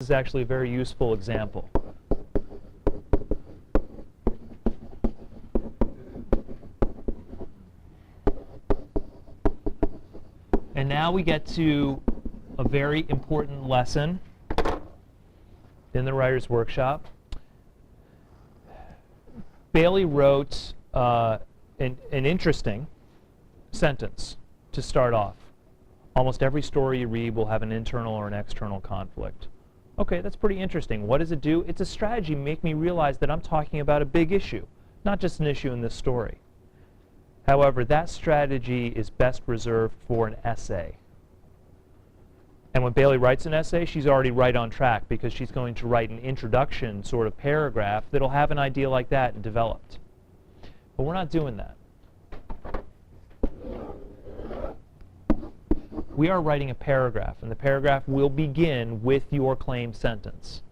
is actually a very useful example. And now we get to a very important lesson in the writer's workshop. Bailey wrote an interesting sentence to start off. Almost every story you read will have an internal or an external conflict. Okay, that's pretty interesting. What does it do? It's a strategy to make me realize that I'm talking about a big issue, not just an issue in this story. However, that strategy is best reserved for an essay. And when Bailey writes an essay, she's already right on track because she's going to write an introduction sort of paragraph that'll have an idea like that and developed. But we're not doing that. We are writing a paragraph, and the paragraph will begin with your claim sentence.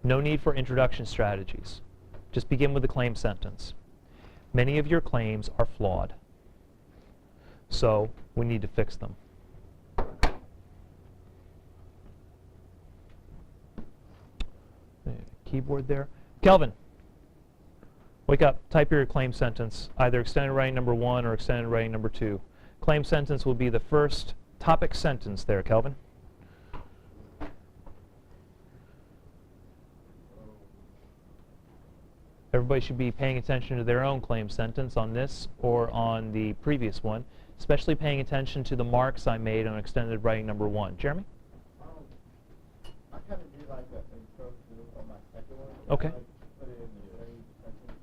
No need for introduction strategies. Just begin with the claim sentence. Many of your claims are flawed, so we need to fix them. Keyboard there. Kelvin, wake up. Type your claim sentence, either extended writing number 1 or extended writing number 2. Claim sentence will be the first topic sentence there, Kelvin. Everybody should be paying attention to their own claim sentence on this or on the previous one, especially paying attention to the marks I made on extended writing number 1. Jeremy? I kind of do like that intro to on my second one. Okay. I put it in the same sentence.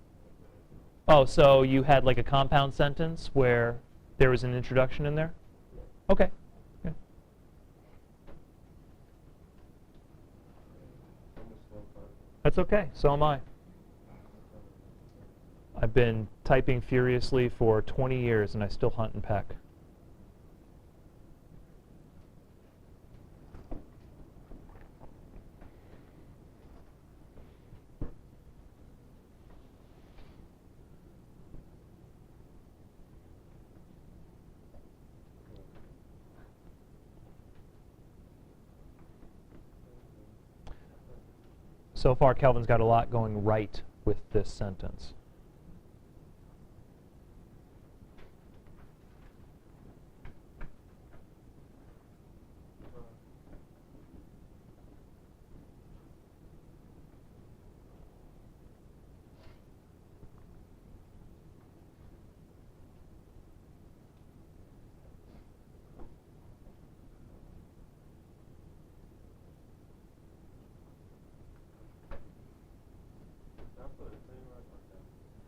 Oh, so you had like a compound sentence where there was an introduction in there? Okay. Good. That's okay. So am I. I've been typing furiously for 20 years and I still hunt and peck. So far, Kelvin's got a lot going right with this sentence.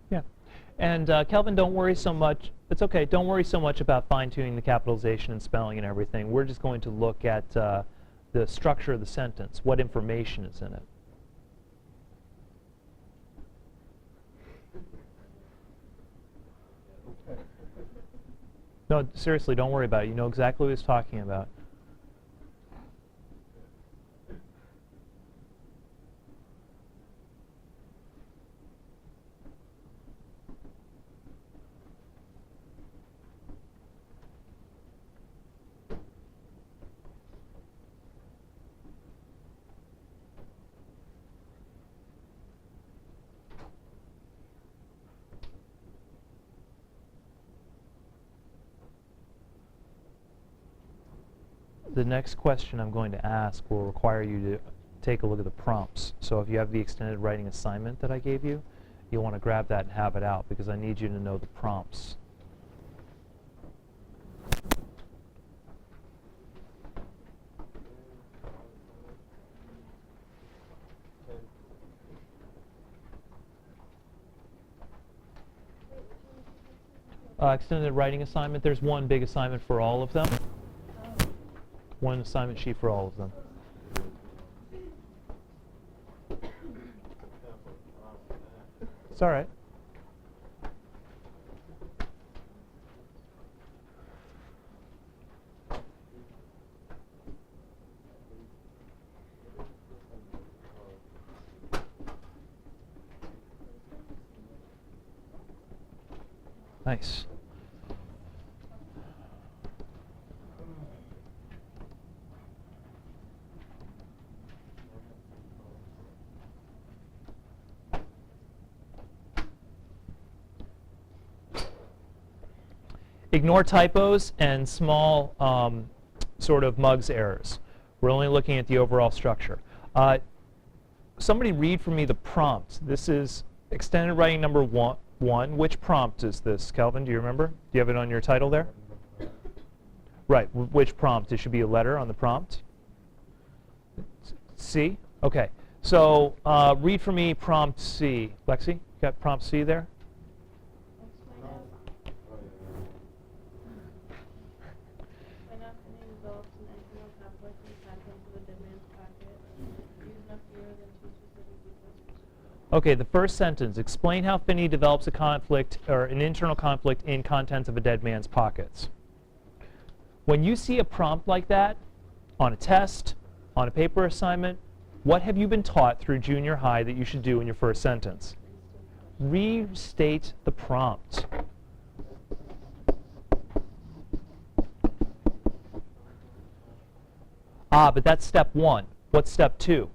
Yeah. And Kelvin, don't worry so much. It's okay. Don't worry so much about fine-tuning the capitalization and spelling and everything. We're just going to look at the structure of the sentence, what information is in it. No, seriously, don't worry about it. You know exactly what he's talking about. The next question I'm going to ask will require you to take a look at the prompts. So if you have the extended writing assignment that I gave you, you'll want to grab that and have it out because I need you to know the prompts. Extended writing assignment, there's one big assignment for all of them. One assignment sheet for all of them. It's all right. Nice. Ignore typos and small sort of mugs errors. We're only looking at the overall structure. Somebody read for me the prompt. This is extended writing number one. Which prompt is this, Kelvin? Do you remember? Do you have it on your title there? Right. Which prompt? It should be a letter on the prompt. C? Okay. So read for me prompt C. Lexi, you got prompt C there? Okay, the first sentence, explain how Finney develops a conflict or an internal conflict in contents of a dead man's pockets. When you see a prompt like that on a test, on a paper assignment, what have you been taught through junior high that you should do in your first sentence? Restate the prompt. But that's step one. What's step two?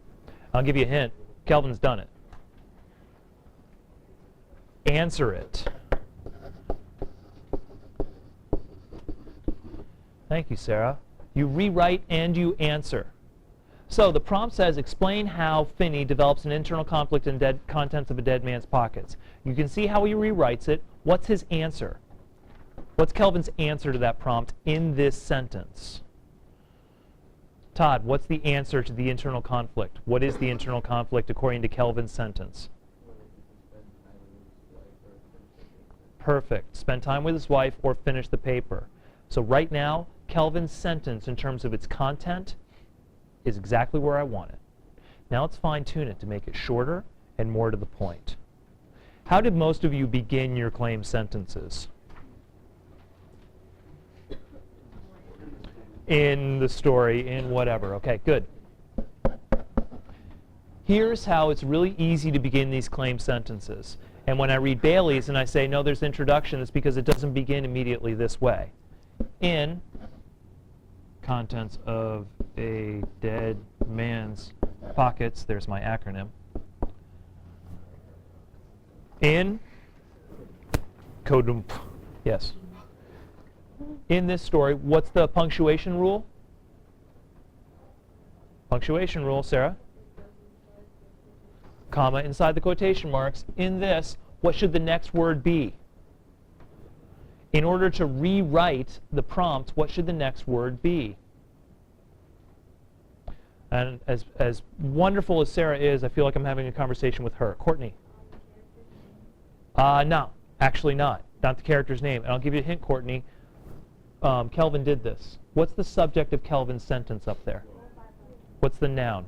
I'll give you a hint. Kelvin's done it. Answer it. Thank you, Sarah. You rewrite and you answer. So the prompt says, explain how Finney develops an internal conflict in contents of a dead man's pockets. You can see how he rewrites it. What's his answer? What's Kelvin's answer to that prompt in this sentence? Todd, what's the answer to the internal conflict? What is the internal conflict according to Kelvin's sentence? Perfect. Spend time with his wife or finish the paper. So right now, Kelvin's sentence in terms of its content is exactly where I want it. Now let's fine-tune it to make it shorter and more to the point. How did most of you begin your claim sentences? In the story, in whatever. Okay, good. Here's how it's really easy to begin these claim sentences. And when I read Bailey's and I say, no, there's introduction, it's because it doesn't begin immediately this way. In contents of a dead man's pockets, there's my acronym. In Kodump. Yes. In this story, what's the punctuation rule? Punctuation rule, Sarah? Comma inside the quotation marks. In this, what should the next word be? In order to rewrite the prompt, what should the next word be? And as wonderful as Sarah is, I feel like I'm having a conversation with her. Courtney? No, actually not. Not the character's name. And I'll give you a hint, Courtney. Kelvin did this. What's the subject of Kelvin's sentence up there? What's the noun?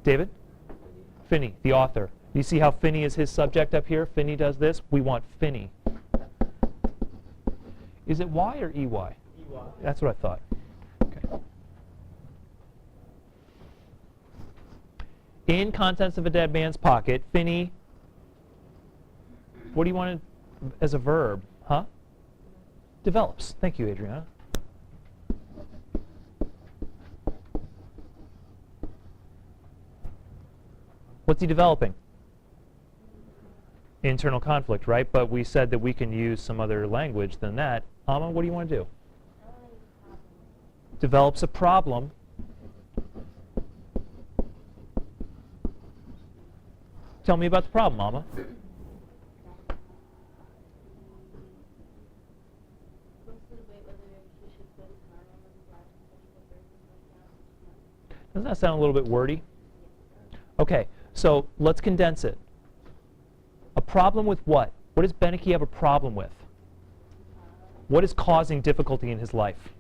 David? Finney, the author. You see how Finney is his subject up here? Finney does this. We want Finney. Is it Y or EY? EY. That's what I thought. Okay. In contents of a dead man's pocket, Finney, what do you want as a verb? Huh? Develops. Thank you, Adriana. What's he developing? Internal conflict, right? But we said that we can use some other language than that. Amma, what do you want to do? Develops a problem. Tell me about the problem, Amma. Doesn't that sound a little bit wordy? Okay, so let's condense it. A problem with what? What does Beneke have a problem with? What is causing difficulty in his life?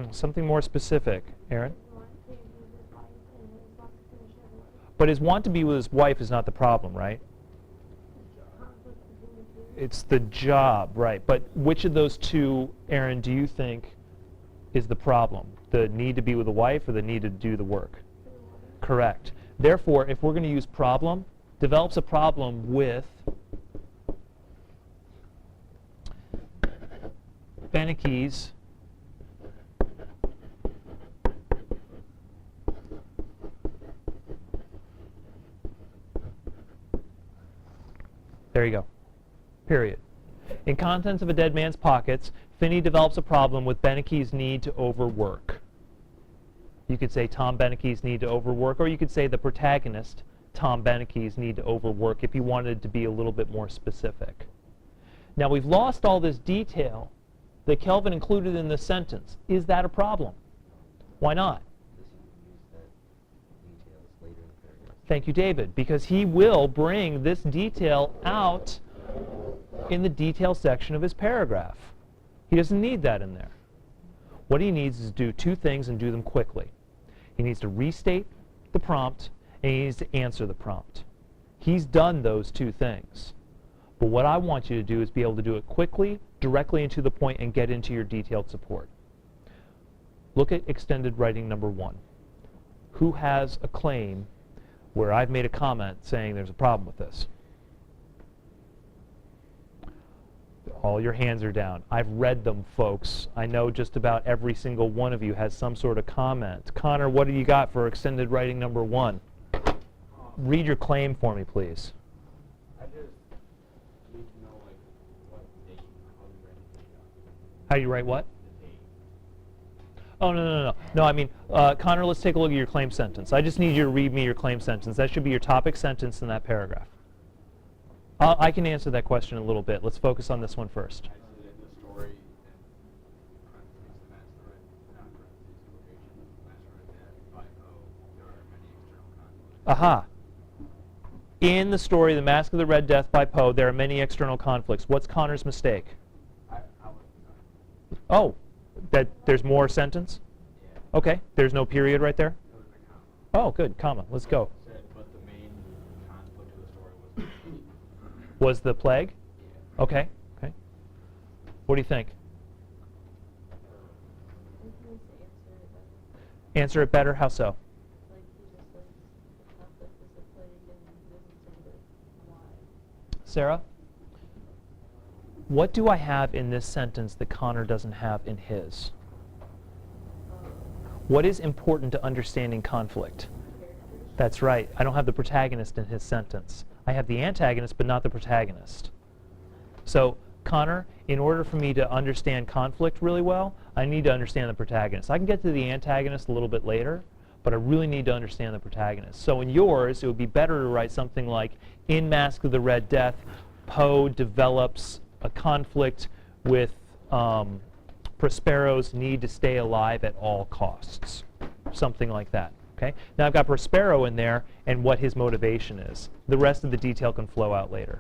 Something more specific. Aaron? But his want to be with his wife is not the problem, right? It's the job, right. But which of those two, Aaron, do you think is the problem? The need to be with the wife or the need to do the work? Correct. Therefore, if we're going to use problem, develops a problem with Beneke's There you go. Period. In Contents of a Dead Man's Pockets, Finney develops a problem with Beneke's need to overwork. You could say Tom Beneke's need to overwork, or you could say the protagonist, Tom Beneke's need to overwork, if you wanted to be a little bit more specific. Now, we've lost all this detail that Kelvin included in this sentence. Is that a problem? Why not? Thank you, David, because he will bring this detail out in the detail section of his paragraph. He doesn't need that in there. What he needs is to do two things and do them quickly. He needs to restate the prompt, and he needs to answer the prompt. He's done those two things. But what I want you to do is be able to do it quickly, directly and to the point, and get into your detailed support. Look at extended writing number 1. Who has a claim where I've made a comment saying there's a problem with this? All your hands are down. I've read them, folks. I know just about every single one of you has some sort of comment. Connor, what do you got for extended writing number 1? Read your claim for me, please. I just need to know, like, what date, how you write the date up. How you write what? The date. Oh, no. No, I mean, Connor, let's take a look at your claim sentence. I just need you to read me your claim sentence. That should be your topic sentence in that paragraph. I can answer that question in a little bit. Let's focus on this one first. I said in the story, in parentheses, the master, not parentheses, location, master death by Poe, there are many external conflicts. Aha. In the story, The Mask of the Red Death by Poe, there are many external conflicts. What's Connor's mistake? I was Oh, that there's more sentence? Yeah. Okay, there's no period right there? It was a comma. Oh, good, comma. Let's go. Said, but the main conflict of the story was the plague. Was the plague? Yeah. Okay. What do you think? Answer it better? How so? Sarah? What do I have in this sentence that Connor doesn't have in his? What is important to understanding conflict? That's right. I don't have the protagonist in his sentence. I have the antagonist, but not the protagonist. So, Connor, in order for me to understand conflict really well, I need to understand the protagonist. I can get to the antagonist a little bit later, but I really need to understand the protagonist. So in yours, it would be better to write something like, in Mask of the Red Death, Poe develops a conflict with Prospero's need to stay alive at all costs. Something like that. Okay? Now I've got Prospero in there and what his motivation is. The rest of the detail can flow out later.